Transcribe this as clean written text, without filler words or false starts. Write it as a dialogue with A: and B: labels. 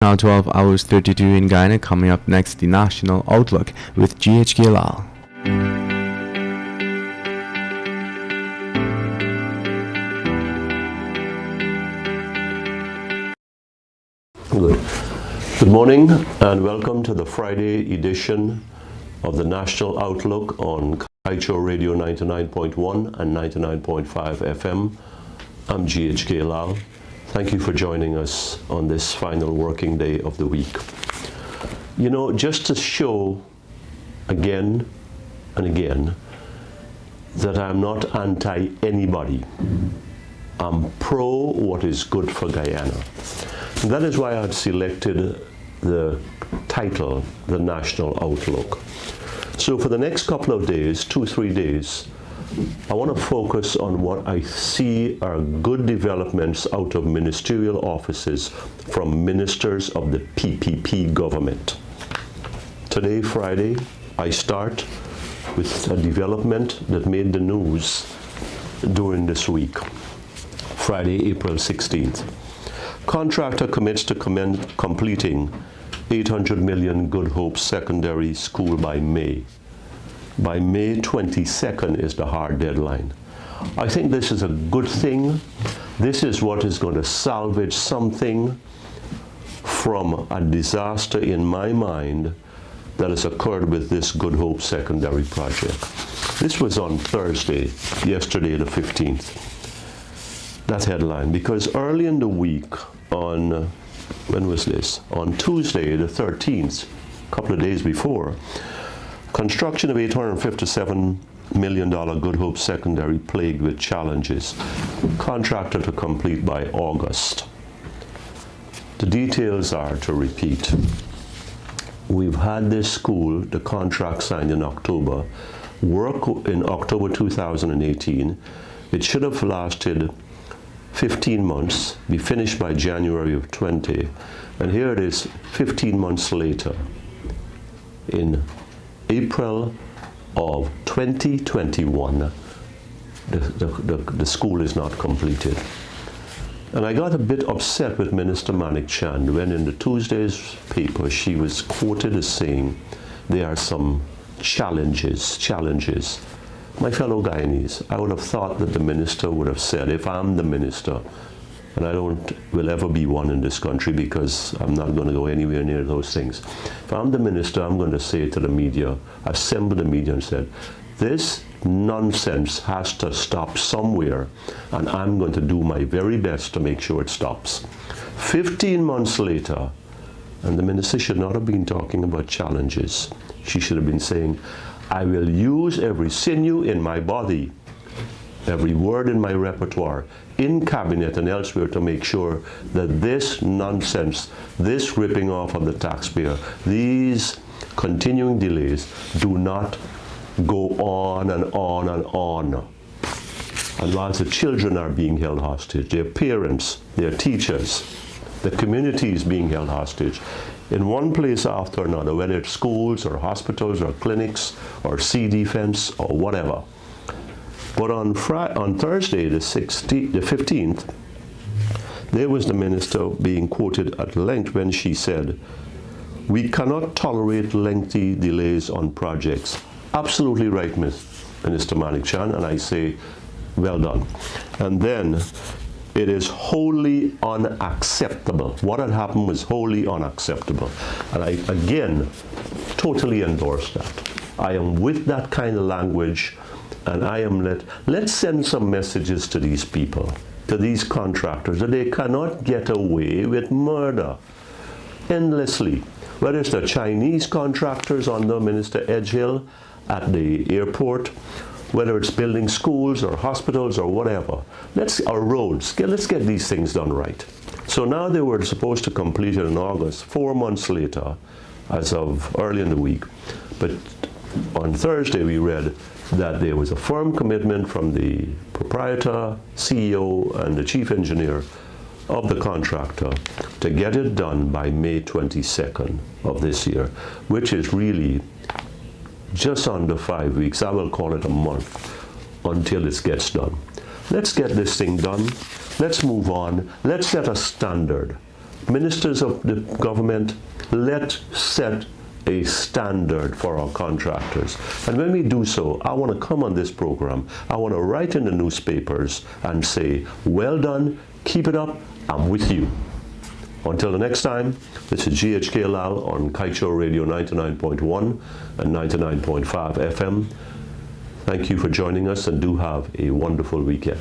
A: Now 12 hours 32 in Guyana. Coming up next, the National Outlook with GHK Lall.
B: Good morning and welcome to the Friday edition of the National Outlook on Kaieteur Radio 99.1 and 99.5 FM. I'm GHK Lall. Thank you for joining us on this final working day of the week. You know, just to show again and again that I'm not anti-anybody. I'm pro what is good for Guyana. And that is why I've selected the title, The National Outlook. So for the next couple of days, 2-3 days, I want to focus on what I see are good developments out of ministerial offices from ministers of the PPP government. Today, Friday, I start with a development that made the news during this week. Friday, April 16th. Contractor commits to completing 800 million Good Hope Secondary School by May. By May 22nd is the hard deadline. I think this is a good thing. This is what is going to salvage something from a disaster in my mind that has occurred with this Good Hope Secondary project. This was on Thursday, yesterday the 15th. That headline, because early in the week on, when was this? On Tuesday the 13th, a couple of days before, construction of $857 million Good Hope Secondary plagued with challenges. Contractor to complete by August. The details are to repeat. We've had this school, the contract signed in October, work in October 2018. It should have lasted 15 months, be finished by January of 20. And here it is 15 months later. In April of 2021, the school is not completed. And I got a bit upset with Minister Manik Chand when in the Tuesday's paper she was quoted as saying there are some challenges. My fellow Guyanese, I would have thought that the minister would have said, if I'm the minister, and I will ever be one in this country because I'm not going to go anywhere near those things. If I'm the minister, I'm going to say to the media, assemble the media and said, this nonsense has to stop somewhere, and I'm going to do my very best to make sure it stops. 15 months later, and the minister should not have been talking about challenges. She should have been saying, I will use every sinew in my body, every word in my repertoire, in cabinet and elsewhere to make sure that this nonsense, this ripping off of the taxpayer, these continuing delays do not go on and on and on. And whilst the children are being held hostage, their parents, their teachers, the community is being held hostage in one place after another, whether it's schools or hospitals or clinics or sea defense or whatever. But on Thursday, the 15th, there was the minister being quoted at length when she said, we cannot tolerate lengthy delays on projects. Absolutely right, Minister Manik Chand, and I say, well done. And then, it is wholly unacceptable. What had happened was wholly unacceptable. And I, again, totally endorse that. I am with that kind of language. And I am let's send some messages to these people, to these contractors, that they cannot get away with murder endlessly. Whether it's the Chinese contractors under Minister Edgehill at the airport, whether it's building schools or hospitals or whatever, or roads, let's get these things done right. So now they were supposed to complete it in August, 4 months later, as of early in the week. But on Thursday we read that there was a firm commitment from the proprietor, CEO, and the chief engineer of the contractor to get it done by May 22nd of this year, which is really just under 5 weeks. I will call it a month until it gets done. Let's get this thing done. Let's move on. Let's set a standard Ministers of the government, let's set a standard for our contractors. And when we do so, I want to come on this program, I want to write in the newspapers and say, well done, keep it up, I'm with you. Until the next time, this is GHK Lall on Kaieteur Radio 99.1 and 99.5 FM. Thank you for joining us, and do have a wonderful weekend.